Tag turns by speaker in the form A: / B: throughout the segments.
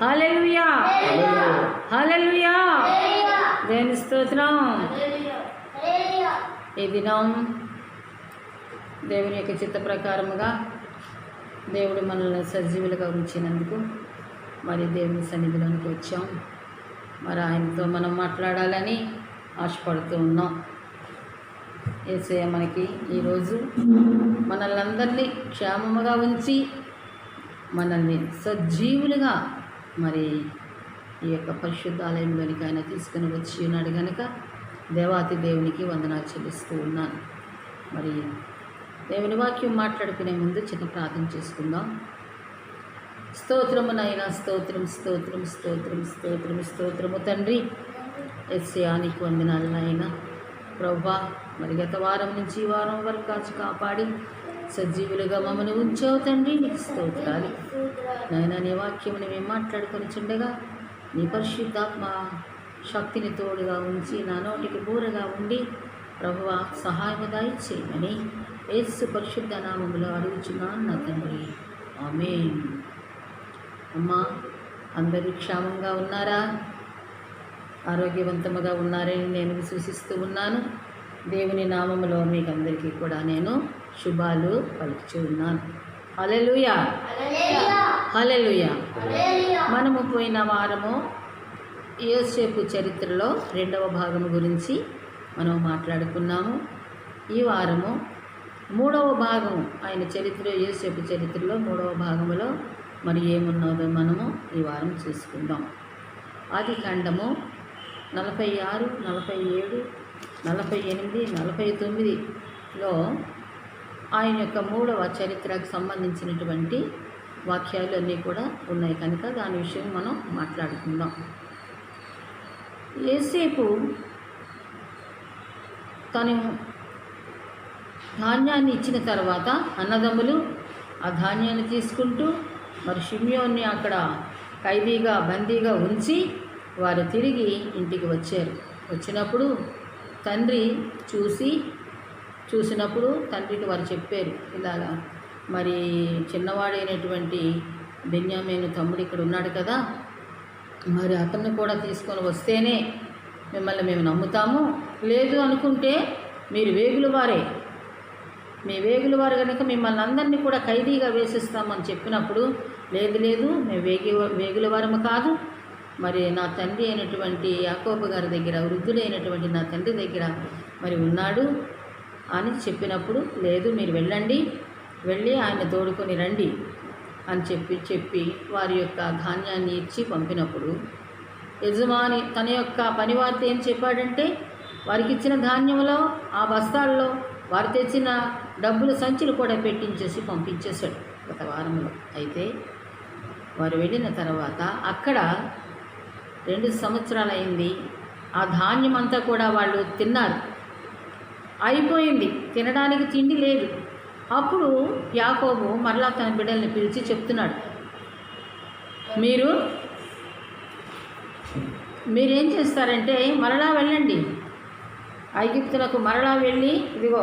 A: హల్లెలూయా, హల్లెలూయా. దేవుని స్తోత్రం. ఈ దినం దేవుని యొక్క చిత్త ప్రకారముగా దేవుడు మనల్ని సజీవులుగా ఉంచినందుకు మరి దేవుని సన్నిధిలోనికి వచ్చాం. మరి ఆయనతో మనం మాట్లాడాలని ఆశపడుతూ ఉన్నాం. యేసయ్య మనకి ఈరోజు మనల్ని అందరినీ క్షేమముగా ఉంచి మనల్ని సజీవులుగా మరి ఈ యొక్క పరిశుద్ధాలయంలోనికి ఆయన తీసుకుని వచ్చి ఉన్నాడు కనుక దేవాతి దేవునికి వందనాలు చెల్లిస్తూ ఉన్నాను. మరి దేవుని వాక్యం మాట్లాడుకునే ముందు చిన్న ప్రార్థన చేసుకుందాం. స్తోత్రము నాయన, స్తోత్రం స్తోత్రం స్తోత్రం స్తోత్రం స్తోత్రము తండ్రి. యేసయ్యా నీకు వందనాలు నాయన. ప్రభువా, మరి గత వారం నుంచి ఈ వారం వరకు కాచి కాపాడి సజీవులుగా మమ్మల్ని ఉంచావు తండ్రి, నీకు స్తోత్రాలు నాయన. నీ వాక్యముని మేము మాట్లాడుకొని చుండగా నీ పరిశుద్ధాత్మ శక్తిని తోడుగా ఉంచి నా నోటికి బూరగా ఉండి ప్రభువా సహాయము దయచేయమని యేసు పరిశుద్ధ నామములో అడుగుచున్నాను నా తండ్రి, ఆమేన్. అమ్మా, అందరూ క్షేమంగా ఉన్నారా? ఆరోగ్యవంతముగా ఉన్నారని నేను విశ్వసిస్తూ ఉన్నాను. దేవుని నామములో మీకు అందరికీ కూడా నేను శుభాలు పలుకుచూ ఉన్నాను. హల్లెలూయా, హల్లెలూయా. మనము పోయిన వారము యోసేపు చరిత్రలో 2వ భాగము గురించి మనం మాట్లాడుకున్నాము. ఈ వారము 3వ భాగము, ఆయన చరిత్ర, యోసేపు చరిత్రలో 3వ భాగములో మరి ఏమున్నదో మనము ఈ వారం చూసుకుందాం. ఆదికాండము 46, 47, 48, 49లో ఆయన యొక్క 3వ చరిత్రకు సంబంధించినటువంటి వాక్యాలు అన్నీ కూడా ఉన్నాయి కనుక దాని విషయం మనం మాట్లాడుకుందాం. యోసేపు తను ధాన్యాన్ని ఇచ్చిన తర్వాత అన్నదమ్ములు ఆ ధాన్యాన్ని తీసుకుంటూ మరి షిమ్యోన్ని అక్కడ ఖైదీగా బందీగా ఉంచి వారు తిరిగి ఇంటికి వచ్చారు. వచ్చినప్పుడు తండ్రి చూసినప్పుడు తండ్రికి వారు చెప్పారు, ఇలాగా మరి చిన్నవాడైనటువంటి బెన్యామీను తమ్ముడు ఇక్కడ ఉన్నాడు కదా, మరి అతన్ని కూడా తీసుకొని వస్తేనే మిమ్మల్ని మేము నమ్ముతాము, లేదు అనుకుంటే మీరు వేగుల వారే, మీ వేగుల వారు కనుక మిమ్మల్ని అందరినీ కూడా ఖైదీగా వేసిస్తామని చెప్పినప్పుడు, లేదు లేదు మేము వేగుల వారము కాదు, మరి నా తండ్రి అయినటువంటి యాకోబు గారి దగ్గర, వృద్ధుడైనటువంటి నా తండ్రి దగ్గర మరి ఉన్నాడు అని చెప్పినప్పుడు, లేదు మీరు వెళ్ళండి, వెళ్ళి ఆయన తోడుకొని రండి అని చెప్పి వారి యొక్క ధాన్యాన్ని ఇచ్చి పంపినప్పుడు యజమాని తన యొక్క పనివారితో ఏం చెప్పాడంటే, వారికి ఇచ్చిన ధాన్యంలో ఆ బస్తాల్లో వారు తెచ్చిన డబ్బులు సంచులు కూడా పెట్టించేసి పంపించేశాడు గత వారంలో. అయితే వారు వెళ్ళిన తర్వాత అక్కడ 2 సంవత్సరాలు అయింది. ఆ ధాన్యం అంతా కూడా వాళ్ళు తిన్నారు, అయిపోయింది, తినడానికి తిండి లేదు. అప్పుడు యాకోబు మరలా తన బిడ్డల్ని పిలిచి చెప్తున్నాడు, మీరేం చేస్తారంటే మరలా వెళ్ళండి ఐగుప్తులకు, మరలా వెళ్ళి ఇదిగో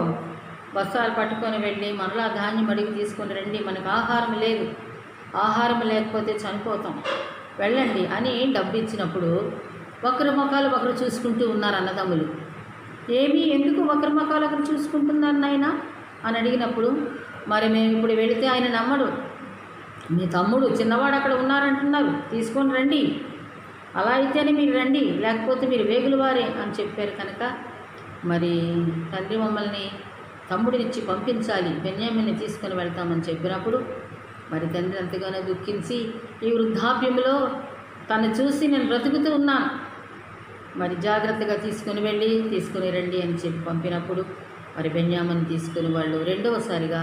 A: బస్తాలు పట్టుకొని వెళ్ళి మరలా ధాన్యం అడిగి తీసుకొని రండి, మనకు ఆహారం లేదు, ఆహారం లేకపోతే చనిపోతాం, వెళ్ళండి అని డబ్బు ఇచ్చినప్పుడు ఒకరి ముఖాలు ఒకరు చూసుకుంటూ ఉన్నారు అన్నదమ్ములు. ఎందుకు ఒకరి ముఖాలు ఒకరు చూసుకుంటున్నారు నాయన అని అడిగినప్పుడు, మరి మేము ఇప్పుడు వెళితే ఆయన నమ్మడు, మీ తమ్ముడు చిన్నవాడు అక్కడ ఉన్నారంటున్నారు, తీసుకొని రండి, అలా అయితేనే మీరు రండి, లేకపోతే మీరు వేగుల వారే అని చెప్పారు కనుక మరి తండ్రి మమ్మల్ని తమ్ముడినిచ్చి పంపించాలి, బెన్యామీన్ని తీసుకొని వెళ్తామని చెప్పినప్పుడు మరి తండ్రి ఎంతగానో దుఃఖించి, ఈ వృద్ధాప్యంలో తను చూసి నేను బ్రతుకుతూ ఉన్నాను, మరి జాగ్రత్తగా తీసుకొని రండి అని చెప్పి పంపినప్పుడు మరి బెన్యామీని తీసుకుని వాళ్ళు 2వసారిగా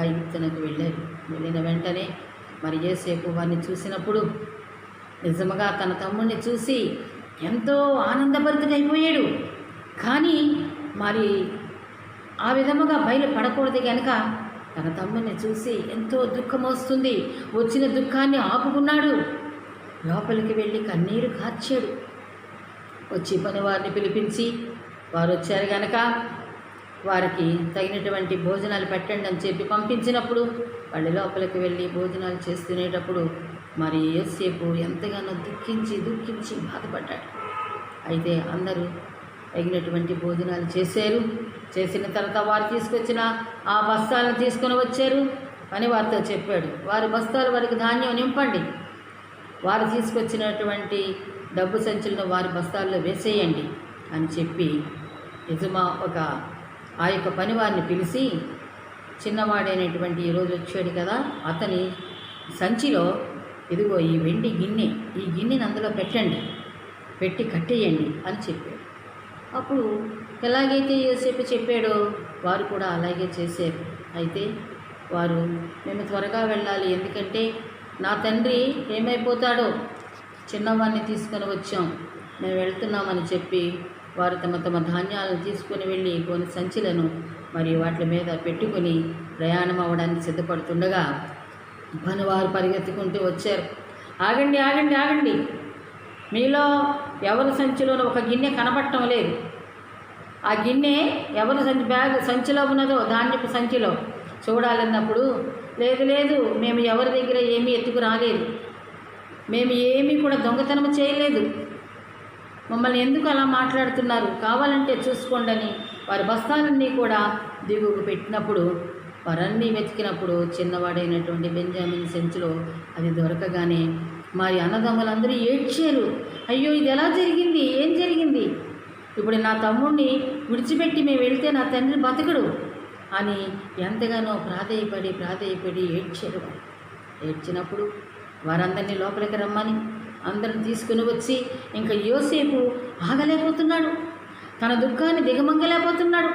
A: ఐగుప్తునకు వెళ్ళారు. వెళ్ళిన వెంటనే మరి యోసేపు వారిని చూసినప్పుడు నిజముగా తన తమ్ముడిని చూసి ఎంతో ఆనందభరితుడైపోయాడు. కానీ మరి ఆ విధముగా బయలుపడకూడదు కనుక తన తమ్ముడిని చూసి ఎంతో దుఃఖం వస్తుంది. వచ్చిన దుఃఖాన్ని ఆపుకున్నాడు, లోపలికి వెళ్ళి కన్నీరు కార్చాడు. వచ్చి పనివారిని పిలిపించి వారు వచ్చారు కనుక వారికి తగినటువంటి భోజనాలు పెట్టండి అని చెప్పి పంపించినప్పుడు వాళ్ళు లోపలికి వెళ్ళి భోజనాలు చేస్తునేటప్పుడు మరి యోసేపు ఎంతగానో దుఃఖించి బాధపడ్డాడు. అయితే అందరూ తగినటువంటి భోజనాలు చేశారు. చేసిన తర్వాత వారు తీసుకొచ్చిన ఆ బస్తాలను తీసుకొని వచ్చారు అని వారితో చెప్పాడు. వారి బస్తాలు వారికి ధాన్యం నింపండి, వారు తీసుకొచ్చినటువంటి డబ్బు సంచులను వారి బస్తాల్లో వేసేయండి అని చెప్పి ఆ యొక్క పనివారిని పిలిచి, చిన్నవాడైనటువంటి ఈరోజు వచ్చాడు కదా, అతని సంచిలో ఇదిగో ఈ వెండి గిన్నె, ఈ గిన్నెని అందులో పెట్టి కట్టేయండి అని చెప్పాడు. అప్పుడు ఎలాగైతే యోసేపు చెప్పాడో వారు కూడా అలాగే చేశారు. అయితే వారు మేము త్వరగా వెళ్ళాలి, ఎందుకంటే నా తండ్రి ఏమైపోతాడో, చిన్నవాడిని తీసుకొని వచ్చాం, మేము వెళ్తున్నామని చెప్పి వారు తమ ధాన్యాలను తీసుకొని వెళ్ళి కొన్ని సంచులను మరి వాటి మీద పెట్టుకుని ప్రయాణం అవ్వడానికి సిద్ధపడుతుండగా పనివారు పరిగెత్తుకుంటూ వచ్చారు. ఆగండి ఆగండి ఆగండి, మీలో ఎవరి సంచిలోనూ ఒక గిన్నె కనపడటం లేదు. ఆ గిన్నె ఎవరి సంచిలో ఉన్నదో, ధాన్యపు సంచిలో చూడాలన్నప్పుడు, లేదు మేము ఎవరి దగ్గర ఏమీ ఎత్తుకు రాలేదు, మేము ఏమీ కూడా దొంగతనం చేయలేదు, మమ్మల్ని ఎందుకు అలా మాట్లాడుతున్నారు, కావాలంటే చూసుకోండి అని వారి బస్తాలన్నీ కూడా దిగువకు పెట్టినప్పుడు వారన్నీ వెతికినప్పుడు చిన్నవాడైనటువంటి బెంజామిన్ సంచిలో అది దొరకగానే మరి అన్నదమ్ములందరూ ఏడ్చారు. అయ్యో, ఇది ఎలా జరిగింది, ఏం జరిగింది, ఇప్పుడు నా తమ్ముడిని విడిచిపెట్టి మేము వెళ్తే నా తండ్రి బతకడు అని ఎంతగానో ప్రాధేయపడి ఏడ్చారు. ఏడ్చినప్పుడు వారందరినీ లోపలికి రమ్మని అందరిని తీసుకుని వచ్చి, ఇంకా యోసేపు ఆగలేకపోతున్నాడు, తన దుఃఖాన్ని దిగమంగలేకపోతున్నాడు.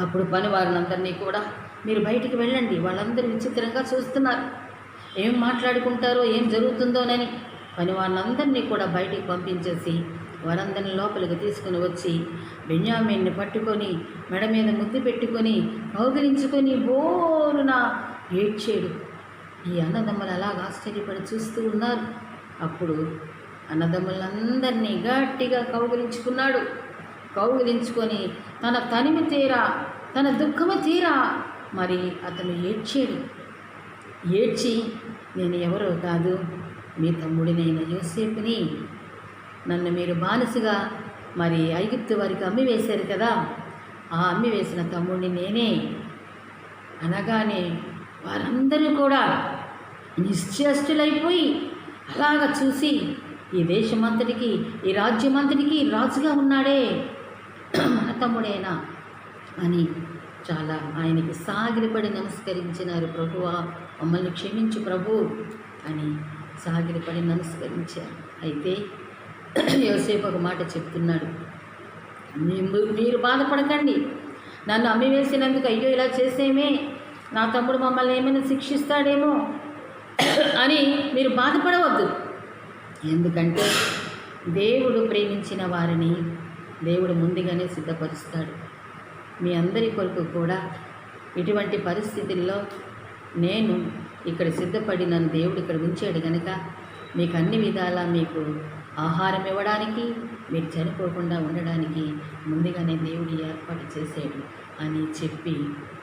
A: అప్పుడు పని వారినందరినీ కూడా, మీరు బయటికి వెళ్ళండి, వాళ్ళందరూ విచిత్రంగా చూస్తున్నారు, ఏం మాట్లాడుకుంటారో ఏం జరుగుతుందోనని పని వారినందరినీ కూడా బయటికి పంపించేసి వారందరిని లోపలికి తీసుకుని వచ్చి బెన్యామీన్ని పట్టుకొని మెడ మీద ముద్దు పెట్టుకొని కౌగిలించుకొని బోరున ఏడ్చాడు. ఈ అన్నదమ్ములు అలాగ ఆశ్చర్యపడి చూస్తూ ఉన్నారు. అప్పుడు అన్నదమ్ములందరినీ గట్టిగా కౌగిలించుకొని తన తనివి తీరా, తన దుఃఖము తీరా మరి అతను ఏడ్చి నేను ఎవరో కాదు, మీ తమ్ముడినైన యోసేపుని, నన్ను మీరు బానిసగా మరి ఐగుప్తు వారికి అమ్మివేశారు కదా, ఆ అమ్మివేసిన తమ్ముడిని నేనే అనగానే వారందరూ కూడా నిశ్చేష్టులైపోయి అలాగ చూసి, ఈ దేశమంతటికి, ఈ రాజ్యమంతటికి రాజుగా ఉన్నాడే మన తమ్ముడేనా అని చాలా ఆయనకి సాగిలపడి నమస్కరించినారు. ప్రభువా, మమ్మల్ని క్షమించు ప్రభు అని సాగిలపడి నమస్కరించారు. అయితే యోసేపు ఒక మాట చెప్తున్నాడు, మీరు బాధపడకండి, నన్ను అమ్మివేసినందుకు అయ్యో ఇలా చేసేమే, నా తమ్ముడు మమ్మల్ని ఏమైనా శిక్షిస్తాడేమో అని మీరు బాధపడవద్దు. ఎందుకంటే దేవుడు ప్రేమించిన వారిని దేవుడు ముందుగానే సిద్ధపరుస్తాడు. మీ అందరి కొరకు కూడా ఇటువంటి పరిస్థితుల్లో నేను ఇక్కడ సిద్ధపడి నన్ను దేవుడు ఇక్కడ ఉంచాడు కనుక మీకు అన్ని విధాలా మీకు ఆహారం ఇవ్వడానికి, మీరు చనిపోకుండా ఉండడానికి ముందుగానే దేవుడు ఏర్పాటు చేశాడు అని చెప్పి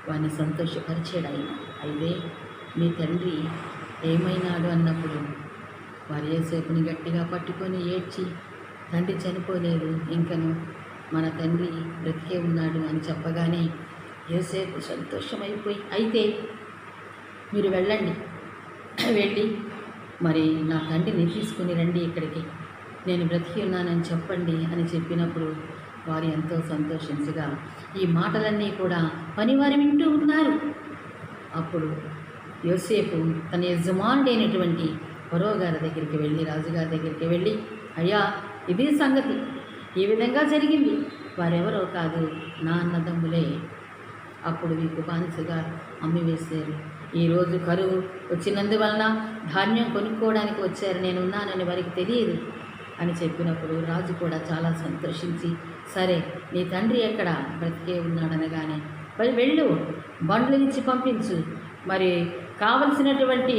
A: వారిని సంతోషపరిచాడు ఆయన. అయితే మీ తండ్రి ఏమైనాడు అన్నప్పుడు వారు యోసేపుని గట్టిగా పట్టుకొని ఏడ్చి, తండ్రి చనిపోలేదు, ఇంకను మన తండ్రి బ్రతికే ఉన్నాడు అని చెప్పగానే యోసేపు సంతోషమైపోయి, అయితే మీరు వెళ్ళి మరి నా తండ్రిని తీసుకుని రండి ఇక్కడికి, నేను బ్రతికి ఉన్నానని చెప్పండి అని చెప్పినప్పుడు వారు ఎంతో సంతోషించగా ఈ మాటలన్నీ కూడా పనివారు వింటూ ఉన్నారు. అప్పుడు యోసేపు తన యజమానుడైనటువంటి ఫరో గారి దగ్గరికి వెళ్ళి, రాజుగారి దగ్గరికి వెళ్ళి, అయ్యా ఇది సంగతి, ఈ విధంగా జరిగింది, వారెవరో కాదు నా అన్నదమ్ములే, అప్పుడు మీకు బానిసగా అమ్మివేశారు, ఈరోజు కరువు వచ్చినందువలన ధాన్యం కొనుక్కోవడానికి వచ్చారు, నేనున్నానని వారికి తెలియదు అని చెప్పినప్పుడు రాజు కూడా చాలా సంతోషించి, సరే నీ తండ్రి ఎక్కడ, బ్రతికే ఉన్నాడనగానే వెళ్ళు, బండ్లు ఇచ్చి పంపించు, మరి కావలసినటువంటి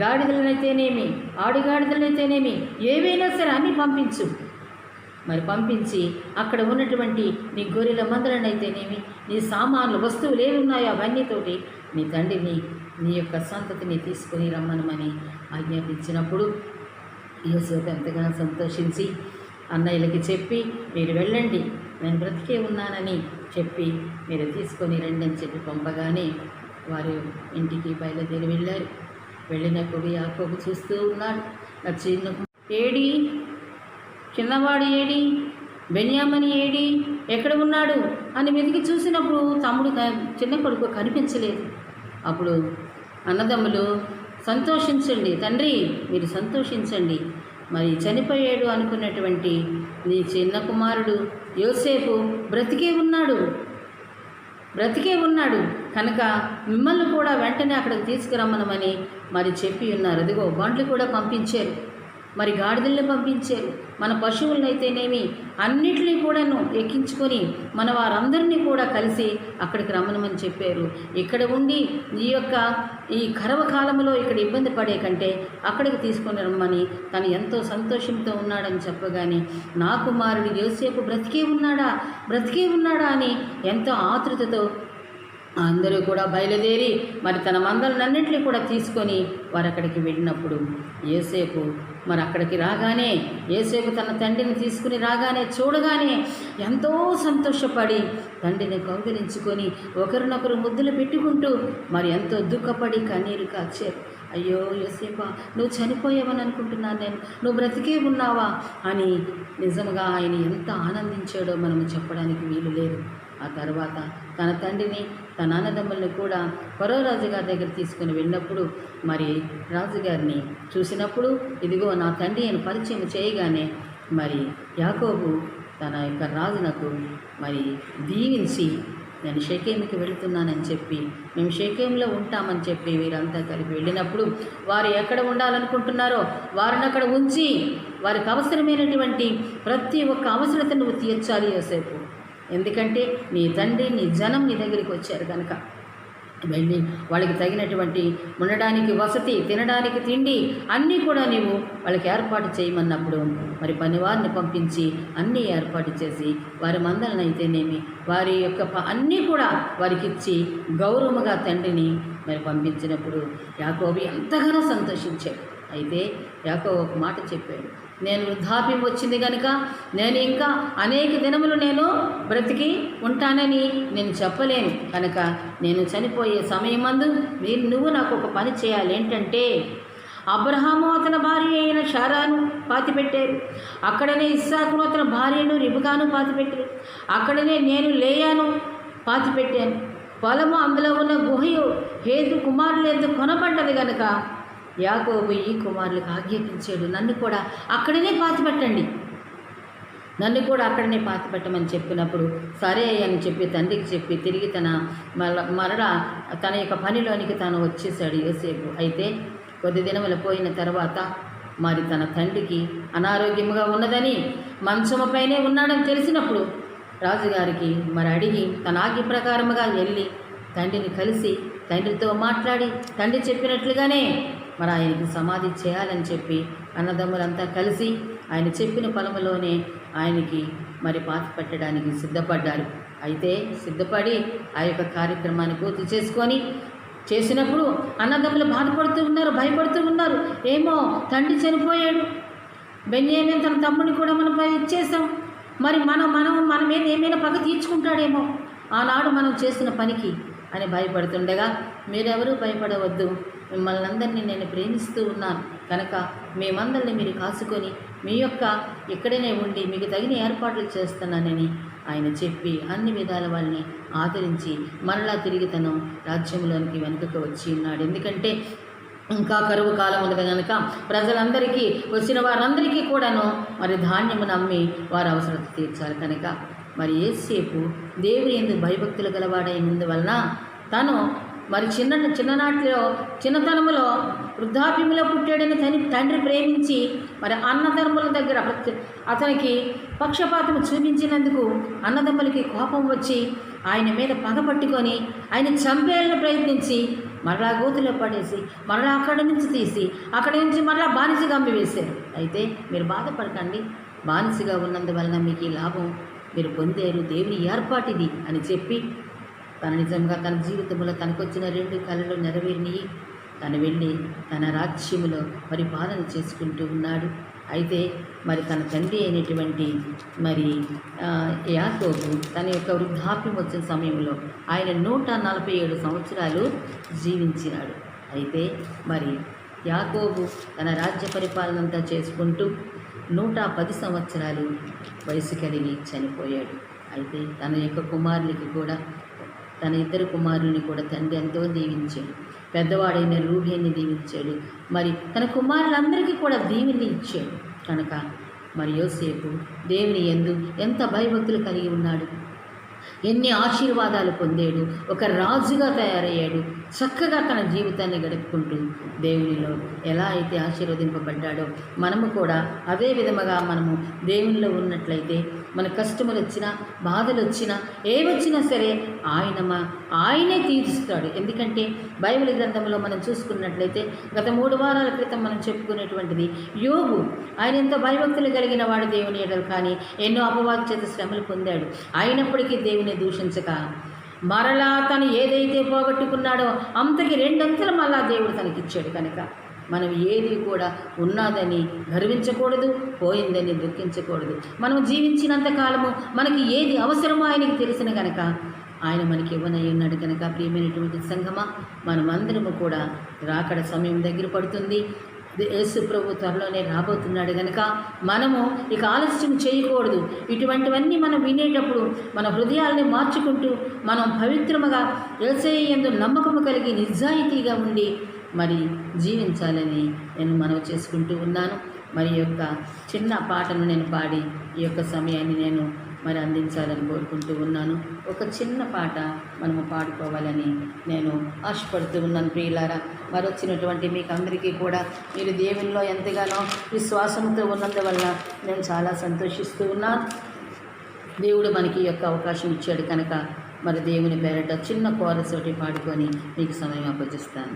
A: గాడిదలనైతేనేమి, ఆడుగాడిదలనైతేనేమి, ఏవైనా సరే అన్నీ పంపించు. మరి పంపించి అక్కడ ఉన్నటువంటి నీ గొర్రెల మందలనైతేనేమి, నీ సామాన్లు వస్తువులు ఏవి ఉన్నాయో అవన్నీతోటి నీ తండ్రిని, నీ యొక్క సంతతిని తీసుకుని రమ్మనమని ఆజ్ఞాపించినప్పుడు యోసేపు ఎంతగానో సంతోషించి అన్నయ్యలకి చెప్పి, మీరు వెళ్ళండి, నేను బ్రతికే ఉన్నానని చెప్పి మీరు తీసుకొని రండి అని చెప్పి పంపగానే వారు ఇంటికి బయలుదేరి వెళ్ళారు. వెళ్ళినప్పుడు యాకోబు చూస్తూ ఉన్నాడు, నా ఏడి, చిన్నవాడు ఏడి, బెన్యామని ఏడి, ఎక్కడ ఉన్నాడు అని వెతికి చూసినప్పుడు తమ్ముడు చిన్న కొడుకు కనిపించలేదు. అప్పుడు అన్నదమ్ములు, సంతోషించండి తండ్రి, మీరు సంతోషించండి, మరి చనిపోయాడు అనుకున్నటువంటి నీ చిన్న కుమారుడు యోసేపు బ్రతికే ఉన్నాడు కనుక మిమ్మల్ని కూడా వెంటనే అక్కడికి తీసుకురమ్మనమని మరి చెప్పి ఉన్నారు. అదిగో బండ్లు కూడా పంపించారు, మరి గాడిదల్ని పంపించారు, మన పశువులనైతేనేమి అన్నిటినీ కూడాను ఎక్కించుకొని మన వారందరినీ కూడా కలిసి అక్కడికి రమ్మనమని చెప్పారు. ఇక్కడ ఉండి ఈ కరవ కాలంలో ఇక్కడ ఇబ్బంది పడే కంటే అక్కడికి తీసుకొని రమ్మని తను ఎంతో సంతోషంతో ఉన్నాడని చెప్పగానే, నా కుమారుడు యోసేపు బ్రతికే ఉన్నాడా అని ఎంతో ఆతృతతో అందరూ కూడా బయలుదేరి మరి తన మందలన్నింటినీ కూడా తీసుకొని వారు అక్కడికి వెళ్ళినప్పుడు యోసేపు మరి అక్కడికి రాగానే, యోసేపు తన తండ్రిని తీసుకుని రాగానే చూడగానే ఎంతో సంతోషపడి తండ్రిని కౌగిలించుకొని ఒకరినొకరు ముద్దులు పెట్టుకుంటూ మరి ఎంతో దుఃఖపడి కన్నీరు కార్చారు. అయ్యో యోసేపా, నువ్వు చనిపోయావని అనుకుంటున్నాను నేను, నువ్వు బ్రతికే ఉన్నావా అని నిజంగా ఆయన ఎంత ఆనందించాడో మనము చెప్పడానికి వీలు లేదు. ఆ తర్వాత తన తండ్రిని తన అన్నదమ్ముల్ని కూడా ఫరో రాజుగారి దగ్గర తీసుకుని వెళ్ళినప్పుడు మరి రాజుగారిని చూసినప్పుడు, ఇదిగో నా తండ్రి అని పరిచయం చేయగానే మరి యాకోబు తన యొక్క రాజునకు మరి దీవించి, నేను షెకెముకి వెళుతున్నానని చెప్పి, మేము షెకెంలో ఉంటామని చెప్పి వీరంతా కలిపి వెళ్ళినప్పుడు వారు ఎక్కడ ఉండాలనుకుంటున్నారో వారిని అక్కడ ఉంచి వారికి అవసరమైనటువంటి ప్రతి ఒక్క అవసరతను నువ్వు తీర్చాలి యోసేపు. ఎందుకంటే నీ తండ్రి నీ జనం నీ దగ్గరికి వచ్చారు కనుక వెళ్ళి వాళ్ళకి తగినటువంటి ఉండడానికి వసతి, తినడానికి తిండి అన్నీ కూడా నీవు వాళ్ళకి ఏర్పాటు చేయమన్నప్పుడు మరి పనివారిని పంపించి అన్నీ ఏర్పాటు చేసి వారి మందలనైతేనేమి వారి యొక్క అన్నీ కూడా వారికి ఇచ్చి గౌరవముగా తండ్రిని మరి పంపించినప్పుడు యాకోబు ఎంతగానో సంతోషించాడు. అయితే యాకోబు ఒక మాట చెప్పాడు, నేను వృద్ధాప్యం వచ్చింది కనుక నేను ఇంకా అనేక దినములు నేను బ్రతికి ఉంటానని నేను చెప్పలేను కనుక నేను చనిపోయే సమయమందు నువ్వు నాకు ఒక పని చేయాలి. ఏంటంటే, అబ్రహాము అతని భార్య అయిన షారాను పాతిపెట్టారు, అక్కడనే ఇస్సాకును అతని భార్యను రిబకాను పాతిపెట్టారు, అక్కడనే నేను లేయాను పాతిపెట్టాను. పొలము అందులో ఉన్న గుహయు హేతు కుమారులేదు కొనబడ్డది కనుక యాకోబు ఈ కుమారులకు ఆజ్ఞాపించాడు, నన్ను కూడా అక్కడనే పాతిపెట్టండి, నన్ను కూడా అక్కడనే పాతిపెట్టమని చెప్పినప్పుడు సరే అని చెప్పి తండ్రికి చెప్పి తిరిగి మరలా తన యొక్క పనిలోనికి తాను వచ్చేసాడు యోసేపు. అయితే కొద్ది దినములు పోయిన తర్వాత మరి తన తండ్రికి అనారోగ్యముగా ఉన్నదని మంచముపైనే ఉన్నాడని తెలిసినప్పుడు రాజుగారికి మరి అడిగి తన ఆజ్ఞ ప్రకారముగా వెళ్ళి తండ్రిని కలిసి తండ్రితో మాట్లాడి తండ్రి చెప్పినట్లుగానే మరి ఆయనకి సమాధి చేయాలని చెప్పి అన్నదమ్ములంతా కలిసి ఆయన చెప్పిన పొలములోనే ఆయనకి మరి పాతి పెట్టడానికి సిద్ధపడ్డారు. అయితే సిద్ధపడి ఆ యొక్క కార్యక్రమాన్ని పూర్తి చేసినప్పుడు అన్నదమ్ములు బాధపడుతూ ఉన్నారు, భయపడుతూ ఉన్నారు. ఏమో తండ్రి చనిపోయాడు, బెన్యామీను తన తమ్ముడిని కూడా మనం ఇచ్చేసాం, మరి మన మీద ఏమైనా పగ తీర్చుకుంటాడేమో ఆనాడు మనం చేసిన పనికి అని భయపడుతుండగా, మీరెవరూ భయపడవద్దు, మిమ్మల్ని అందరినీ నేను ప్రేమిస్తూ ఉన్నాను కనుక మేమందరిని మీరు కాసుకొని మీ యొక్క ఇక్కడనే ఉండి మీకు తగిన ఏర్పాట్లు చేస్తున్నానని ఆయన చెప్పి అన్ని విధాల వాళ్ళని ఆదరించి మరలా తిరిగి తను రాజ్యంలోనికి వెనుకకు వచ్చి ఉన్నాడు. ఎందుకంటే ఇంకా కరువు కాలం ఉన్నది కనుక ప్రజలందరికీ వచ్చిన వారందరికీ కూడాను మరి ధాన్యము నమ్మి వారి అవసరత తీర్చాలి కనుక మరి యేసేపు దేవుని యందు భయభక్తులు గలవాడైనందువలన తను మరి చిన్నతనములో వృద్ధాప్యములో పుట్టాడని తండ్రి ప్రేమించి మరి అన్నదమ్ముల దగ్గర అతనికి పక్షపాతం చూపించినందుకు అన్నదమ్ములకి కోపం వచ్చి ఆయన మీద పగ పట్టుకొని ఆయన చంపేయాలని ప్రయత్నించి మరలా గోతులో పడేసి మరలా అక్కడి నుంచి తీసి అక్కడి నుంచి మరలా బానిసగా అమ్మివేశారు. అయితే మీరు బాధపడకండి, బానిసగా ఉన్నందువలన మీకు ఈ లాభం మీరు పొందారు, దేవుని ఏర్పాటిది అని చెప్పి తన నిజంగా తన జీవితంలో తనకొచ్చిన 2 కళలు నెరవేరినాయి. తను వెళ్ళి తన రాజ్యములో పరిపాలన చేసుకుంటూ ఉన్నాడు. అయితే మరి తన తండ్రి అయినటువంటి మరి యాకోబు తన యొక్క వృద్ధాప్యం వచ్చిన సమయంలో ఆయన 147 సంవత్సరాలు జీవించినాడు. అయితే మరి యాకోబు తన రాజ్య పరిపాలన అంతా చేసుకుంటూ 110 సంవత్సరాలు వయసు కలిగి చనిపోయాడు. అయితే తన యొక్క కుమారునికి కూడా, తన ఇద్దరు కుమారుల్ని కూడా తండ్రి ఎంతో దీవించాడు. పెద్దవాడైన రూబేన్ని దీవించాడు. మరి తన కుమారులందరికీ కూడా దీవెని ఇచ్చాడు. కనుక మరి యోసేపు దేవుని యందు ఎంత భయభక్తులు కలిగి ఉన్నాడు, ఎన్ని ఆశీర్వాదాలు పొందాడు, ఒక రాజుగా తయారయ్యాడు. చక్కగా తన జీవితాన్ని గడుపుకుంటూ దేవునిలో ఎలా అయితే ఆశీర్వదింపబడ్డాడో మనము కూడా అదే విధముగా మనము దేవునిలో ఉన్నట్లయితే మన కష్టములు వచ్చినా, బాధలు వచ్చినా, ఏవచ్చినా సరే ఆయనే తీరుస్తాడు. ఎందుకంటే బైబిల్ గ్రంథంలో మనం చూసుకున్నట్లయితే గత 3 వారాల క్రితం మనం చెప్పుకునేటువంటిది యోబు. ఆయన ఎంతో భయభక్తులు కలిగిన వాడు దేవుని ఎడలు, కానీ ఎన్నో అపవాద చేత శ్రమలు పొందాడు. అయినప్పటికీ దేవుని దూషించక మరలా తను ఏదైతే పోగొట్టుకున్నాడో అంతకి 2 అంతలు మళ్ళా దేవుడు తనకిచ్చాడు. కనుక మనం ఏది కూడా ఉన్నదని గర్వించకూడదు, పోయిందని దుఃఖించకూడదు. మనం జీవించినంత కాలము మనకి ఏది అవసరమో ఆయనకి తెలిసిన కనుక ఆయన మనకి ఇవ్వనై ఉన్నాడు. కనుక ప్రియమైనటువంటి సంఘమా, మనమందరము కూడా రాకడ సమయం దగ్గర పడుతుంది. యేసు ప్రభు త్వరలోనే రాబోతున్నాడు. కనుక మనము ఇక ఆలస్యం చేయకూడదు. ఇటువంటివన్నీ మనం వినేటప్పుడు మన హృదయాల్ని మార్చుకుంటూ మనం పవిత్రముగా యేసయ్య యందు నమ్మకము కలిగి నిజాయితీగా ఉండి మరి జీవించాలని నేను మనవి చేసుకుంటూ ఉన్నాను. మరి యొక్క చిన్న పాటను నేను పాడి ఈ యొక్క సమయాన్ని నేను మరి అందించాలని కోరుకుంటూ ఉన్నాను. ఒక చిన్న పాట మనము పాడుకోవాలని నేను ఆశపడుతూ ఉన్నాను. ప్రియులారా, మరి వచ్చినటువంటి మీకు అందరికీ కూడా మీరు దేవునిలో ఎంతగానో విశ్వాసంతో ఉన్నందువల్ల నేను చాలా సంతోషిస్తూ ఉన్నాను. దేవుడు మనకి ఈ యొక్క అవకాశం ఇచ్చాడు కనుక మరి దేవుని పేరట చిన్న కోరస్ ఒకటి పాడుకొని మీకు సమయం అప్పగిస్తాను.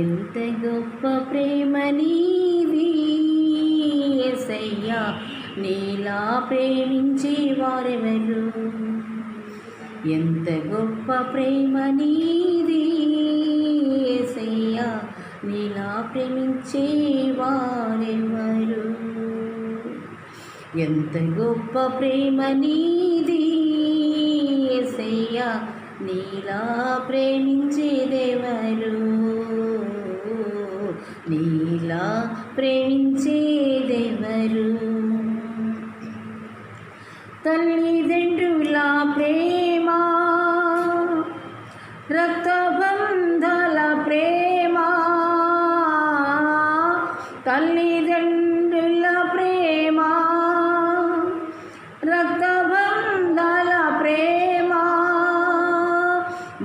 A: ఎంత గొప్ప ప్రేమ నీది యేసయ్యా, నీలా ప్రేమించే వారెవరు. ఎంత గొప్ప ప్రేమ నీది యేసయ్యా, నీలా ప్రేమించే వారెవరు. ఎంత గొప్ప ప్రేమ నీది యేసయ్యా, నీలా ప్రేమించేదెవరు, నీలా ప్రేమించేదెవరు. తల్లిదండ్రుల ప్రేమ, రక్తబంధాల ప్రేమ, తల్లిదండ్రుల ప్రేమ, రక్తబంధాల ప్రేమ,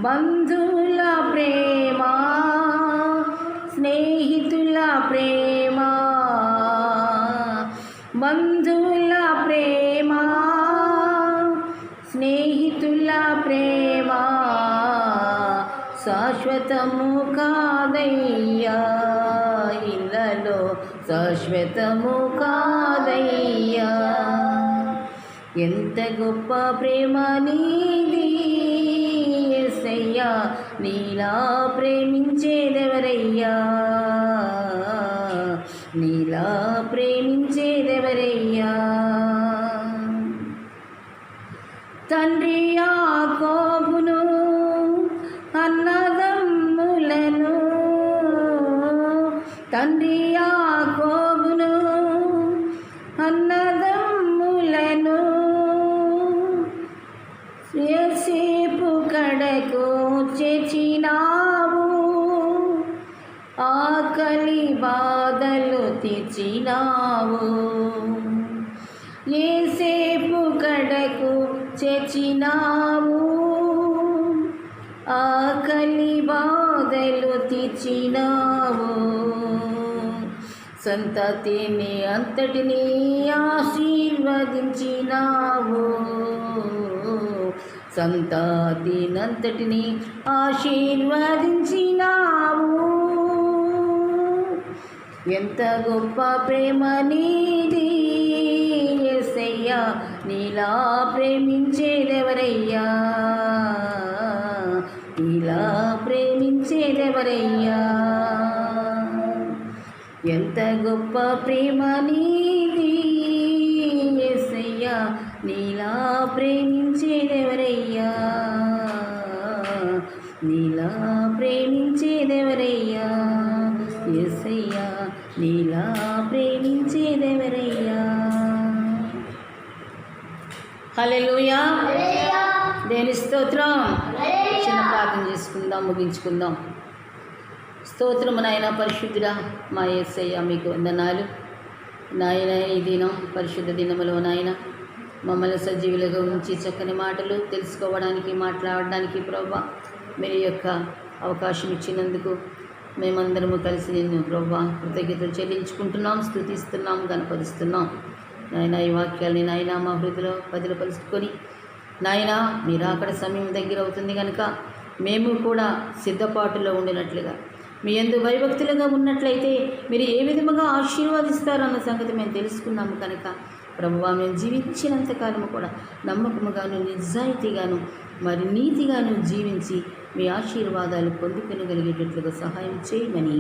A: బంధువుల ప్రేమ, స్నేహితుల ప్రేమ, బంధువుల ప్రేమ, స్నేహితుల ప్రేమ శాశ్వతము కాదయ్యా, ఇళ్ళలో శాశ్వతము కాదయ్యా. ఎంత గొప్ప ప్రేమ నీది యేసయ్యా, నీలా ప్రేమించేదెవరయ్యా, నీలా ప్రేమించేదెవరయ్యా. తండ్రి యాకోబును అన్నదమ్ములను, తండ్రి యాకోబును అన్నదమ్ములను యోసేపు కడకు చేర్చినావు, ఆకలి బాధలు తీర్చినావు. యోసేపు కడకు చేర్చినావు, ఆకలి బాధలు తీర్చినావు. సంతతిని అంతటిని ఆశీర్వదించినావు, సంతతినంతటిని ఆశీర్వదించినావు. ఎంత గొప్ప ప్రేమ నీది యేసయ్యా, నీలా ప్రేమించేదెవరయ్యా, ఇలా ప్రేమించేదెవరయ్యా, ఎంత గొప్ప ప్రేమ నీది యేసయ్యా, నీలా ప్రేమించేదెవరయ్యా, నీలా ప్రేమించేదెవరయ్యా యేసయ్యా, నీలా ప్రేమించేదెవరయ్యా. హల్లెలూయా, దేవుని స్తోత్రం. చిన్న ప్రార్థన చేసుకుందాం, ముగించుకుందాం. స్తోత్రము నాయన, పరిశుద్ధుడా మా యేసయ్య, మీకు వందనాలు నాయన. ఈ దినం పరిశుద్ధ దినములో నాయన మమ్మల్ని సజీవులుగా ఉంచి చక్కని మాటలు తెలుసుకోవడానికి, మాట్లాడడానికి ప్రభువా మీరు యొక్క అవకాశం ఇచ్చినందుకు మేమందరము కలిసి నిన్ను ప్రభువా కృతజ్ఞతలు చెల్లించుకుంటున్నాం, స్తుతిస్తున్నాం, గణపరుస్తున్నాం. నాయన ఈ వాక్యాలని నాయన మా హృదయలో భద్రపరుచుకొని నాయన మీరు అక్కడ సమయం దగ్గర అవుతుంది కనుక మేము కూడా సిద్ధపాటులో ఉండినట్లుగా మీ యందు భయభక్తులుగా ఉన్నట్లయితే మీరు ఏ విధముగా ఆశీర్వదిస్తారన్న సంగతి మేము తెలుసుకున్నాము కనుక ప్రభువా మేము జీవించినంతకాలము కూడా నమ్మకముగాను, నిజాయితీగాను, మరి నీతిగాను జీవించి మీ ఆశీర్వాదాలు పొందుకొనగలిగేటట్లుగా సహాయం చేయమని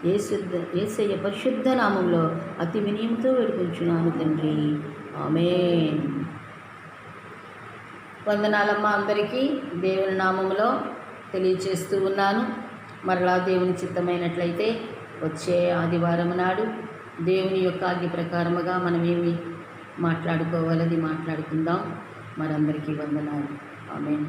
A: యేసయ్య పరిశుద్ధ నామంలో అతి వినయంతో వేడుకొంచున్నాను తండ్రి, ఆమేన్. వందనాలమ్మ అందరికీ దేవుని నామములో తెలియచేస్తూ ఉన్నాను. మరలా దేవుని చిత్తమైనట్లయితే వచ్చే ఆదివారం నాడు దేవుని యొక్క ఆజ్ఞ ప్రకారముగా మనమేమి మాట్లాడుకోవాలది మాట్లాడుకుందాం. మరందరికీ వందనాలు. ఆమేన్.